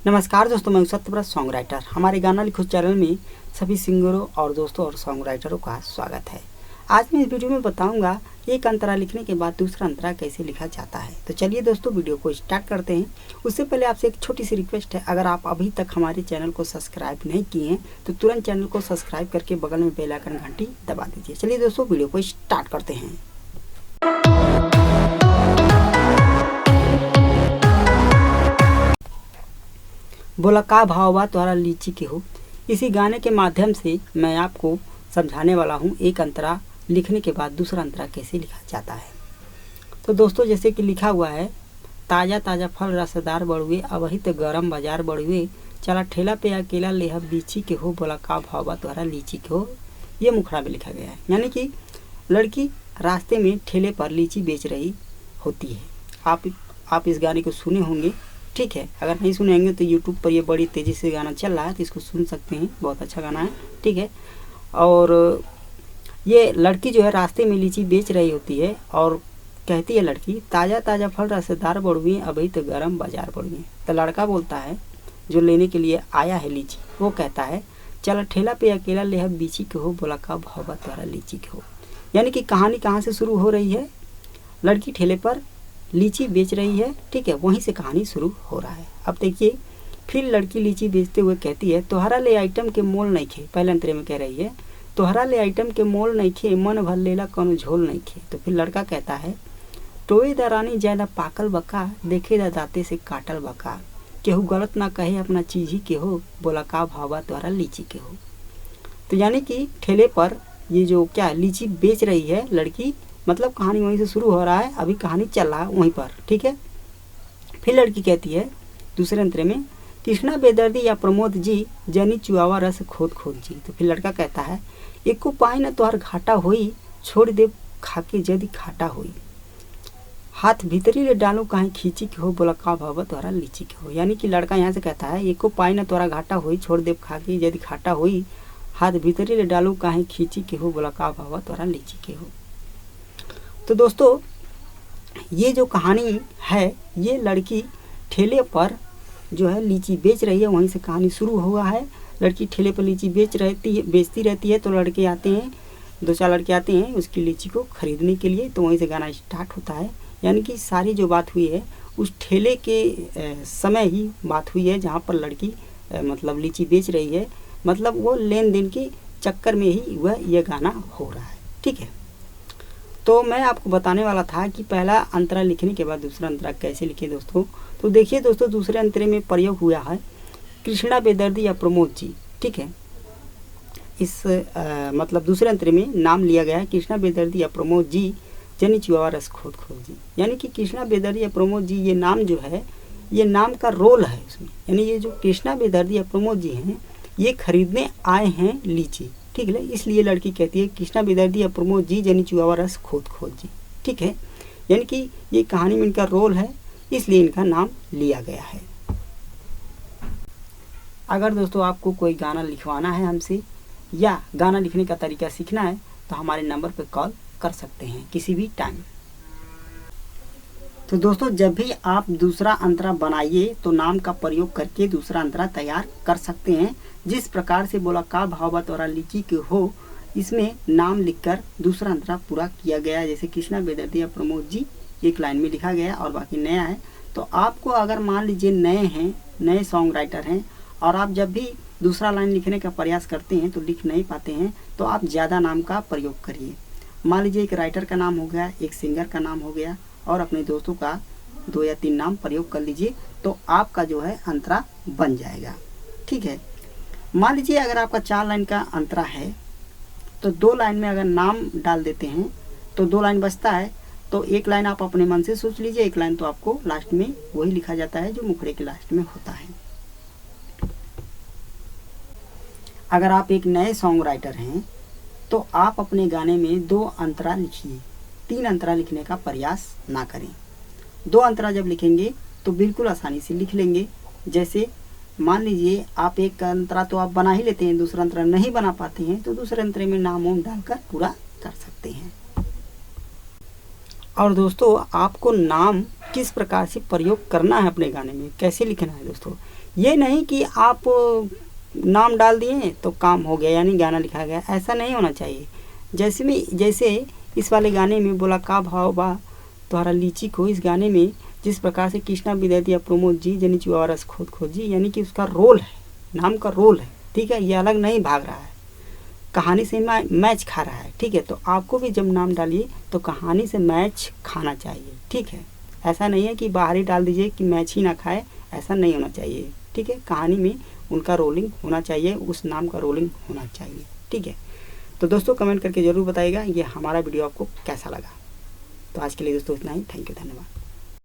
नमस्कार दोस्तों, मैं सत्यव्रत सॉन्ग राइटर। हमारे गाना लिखो चैनल में सभी सिंगरों और दोस्तों और सॉन्ग राइटरों का स्वागत है। आज मैं इस वीडियो में बताऊंगा एक अंतरा लिखने के बाद दूसरा अंतरा कैसे लिखा जाता है। तो चलिए दोस्तों, वीडियो को स्टार्ट करते हैं। उससे पहले आपसे एक छोटी सी रिक्वेस्ट है, अगर आप अभी तक हमारे चैनल को सब्सक्राइब नहीं किए हैं तो तुरंत चैनल को सब्सक्राइब करके बगल में बेल आइकन घंटी दबा दीजिए। चलिए दोस्तों, वीडियो को स्टार्ट करते हैं। बोला का भाव बा तोहरा लीची के हो। इसी गाने के माध्यम से मैं आपको समझाने वाला हूँ एक अंतरा लिखने के बाद दूसरा अंतरा कैसे लिखा जाता है। तो दोस्तों, जैसे कि लिखा हुआ है, ताज़ा ताज़ा फल रसदार बड़ुए, अबही तो गरम बाजार बड़ुए, चला ठेला पे अकेला लेह बीची के हो, बोला का भाव बा तोहरा लीची के हो। ये मुखड़ा में लिखा गया है, यानी कि लड़की रास्ते में ठेले पर लीची बेच रही होती है। आप इस गाने को सुने होंगे, ठीक है। अगर नहीं सुनेंगे तो यूट्यूब पर ये बड़ी तेज़ी से गाना चल रहा है, तो इसको सुन सकते हैं, बहुत अच्छा गाना है, ठीक है। और ये लड़की जो है रास्ते में लीची बेच रही होती है और कहती है लड़की, ताज़ा ताज़ा फल रसदार बड़ुए, अभी तो गरम बाजार बड़ुए। तो लड़का बोलता है, जो लेने के लिए आया है लीची, वो कहता है, चल ठेला पे अकेला ले बीची के हो, बोला का भाव बा तोहरा लीची के हो। यानी कि कहानी कहाँ से शुरू हो रही है? लड़की ठेले पर लीची बेच रही है, ठीक है, वहीं से कहानी शुरू हो रहा है। अब देखिए, फिर लड़की लीची बेचते हुए कहती है, तोहरा ले आइटम के मोल नहीं खे। पहले अंतरे में कह रही है, तोहरा ले आइटम के मोल नहीं खे, मन भर लेला कौनो झोल नहीं खे। तो फिर लड़का कहता है, टोए दरानी ज्यादा पाकल बका, देखे दा दाते से काटल बका, केहू गलत ना कहे अपना चीज ही के हो, बोला का भावा तोहरा लीची के हो। तो यानी कि ठेले पर ये जो क्या लीची बेच रही है लड़की, मतलब कहानी वहीं से शुरू हो रहा है, अभी कहानी चल रहा है वहीं पर, ठीक है। फिर लड़की कहती है दूसरे अंतरे में, कृष्णा बेदर्दी या प्रमोद जी, जनी चुआवा रस खोद खोद जी। तो फिर लड़का कहता है, एको पाई न तोहर घाटा होई, छोड़ दे खाके जदि खाटा होई, हाथ भीतरी ले डालो काहे खींची के हो, बोला का भावा तोहरा लीची के हो। यानी कि लड़का यहाँ से कहता है, एको पाई न तोहरा घाटा होई, छोड़ दे खाके जदि खाटा होई, हाथ भीतरी ले डालो काहे खींची के हो, बोला का भावा तोहरा लीची के हो। तो दोस्तों, ये जो कहानी है, ये लड़की ठेले पर जो है लीची बेच रही है, वहीं से कहानी शुरू हुआ है। लड़की ठेले पर लीची बेचती रहती है, तो लड़के आते हैं, दो चार लड़के आते हैं उसकी लीची को खरीदने के लिए, तो वहीं से गाना स्टार्ट होता है। यानी कि सारी जो बात हुई है उस ठेले के समय ही बात हुई है, जहाँ पर लड़की मतलब लीची बेच रही है, मतलब वो लेन देन के चक्कर में ही वह यह गाना हो रहा है, ठीक है। तो मैं आपको बताने वाला था कि पहला अंतरा लिखने के बाद दूसरा अंतरा कैसे लिखे दोस्तों। तो देखिए दोस्तों, दूसरे अंतरे में प्रयोग हुआ है कृष्णा बेदर्दी या प्रमोद जी, ठीक है। इस मतलब दूसरे अंतरे में नाम लिया गया है कृष्णा बेदर्दी या प्रमोद जी, जनी चुआवा रस खोद खोद जी। यानी कि कृष्णा बेदर्दी या प्रमोद जी, ये नाम जो है, ये नाम का रोल है उसमें। यानी ये जो कृष्णा बेदर्दी या प्रमोद जी हैं, ये खरीदने आए हैं लीची, ठीक है। इसलिए लड़की कहती है, कृष्णा बेदर्दी या प्रमोद जी, जनी चुआवा रस खोद खोद जी, ठीक है। यानी कि ये कहानी में इनका रोल है, इसलिए इनका नाम लिया गया है। अगर दोस्तों आपको कोई गाना लिखवाना है हमसे या गाना लिखने का तरीका सीखना है, तो हमारे नंबर पर कॉल कर सकते हैं किसी भी टाइम। तो दोस्तों, जब भी आप दूसरा अंतरा बनाइए तो नाम का प्रयोग करके दूसरा अंतरा तैयार कर सकते हैं। जिस प्रकार से बोला का भाव बा तोहरा लीची के हो, इसमें नाम लिखकर दूसरा अंतरा पूरा किया गया है। जैसे कृष्णा बेदर्दी या प्रमोद जी एक लाइन में लिखा गया और बाकी नया है। तो आपको अगर मान लीजिए नए हैं, नए सॉन्ग राइटर हैं, और आप जब भी दूसरा लाइन लिखने का प्रयास करते हैं तो लिख नहीं पाते हैं, तो आप ज़्यादा नाम का प्रयोग करिए। मान लीजिए एक राइटर का नाम हो गया, एक सिंगर का नाम हो गया, और अपने दोस्तों का 2 या 3 नाम प्रयोग कर लीजिए, तो आपका जो है अंतरा बन जाएगा, ठीक है। मान लीजिए अगर आपका 4 लाइन का अंतरा है, तो 2 लाइन में अगर नाम डाल देते हैं तो 2 लाइन बचता है। तो एक लाइन आप अपने मन से सोच लीजिए, एक लाइन तो आपको लास्ट में वही लिखा जाता है जो मुखड़े के लास्ट में होता है। अगर आप एक नए सॉन्ग राइटर हैं तो आप अपने गाने में 2 अंतरा लिखिए, 3 अंतरा लिखने का प्रयास ना करें। 2 अंतरा जब लिखेंगे तो बिल्कुल आसानी से लिख लेंगे। जैसे मान लीजिए आप एक अंतरा तो आप बना ही लेते हैं, दूसरा अंतरा नहीं बना पाते हैं, तो दूसरे अंतरे में नाम वाम डालकर पूरा कर सकते हैं। और दोस्तों आपको नाम किस प्रकार से प्रयोग करना है अपने गाने में, कैसे लिखना है दोस्तों। ये नहीं कि आप नाम डाल दिए तो काम हो गया यानी गाना लिखा गया, ऐसा नहीं होना चाहिए। जैसे इस वाले गाने में बोला का भाव बा तुम्हारा लीची को, इस गाने में जिस प्रकार से कृष्णा विद्यार्थी प्रमोद जी जनी चुआरस खोद खोजी, यानी कि उसका रोल है, नाम का रोल है, ठीक है, ये अलग नहीं भाग रहा है, कहानी से मैच खा रहा है, ठीक है। तो आपको भी जब नाम डालिए तो कहानी से मैच खाना चाहिए, ठीक है। ऐसा नहीं है कि बाहर ही डाल दीजिए कि मैच ही ना खाए, ऐसा नहीं होना चाहिए, ठीक है। कहानी में उनका रोलिंग होना चाहिए, उस नाम का रोलिंग होना चाहिए, ठीक है। तो दोस्तों कमेंट करके ज़रूर बताइएगा ये हमारा वीडियो आपको कैसा लगा। तो आज के लिए दोस्तों इतना ही, थैंक यू, धन्यवाद।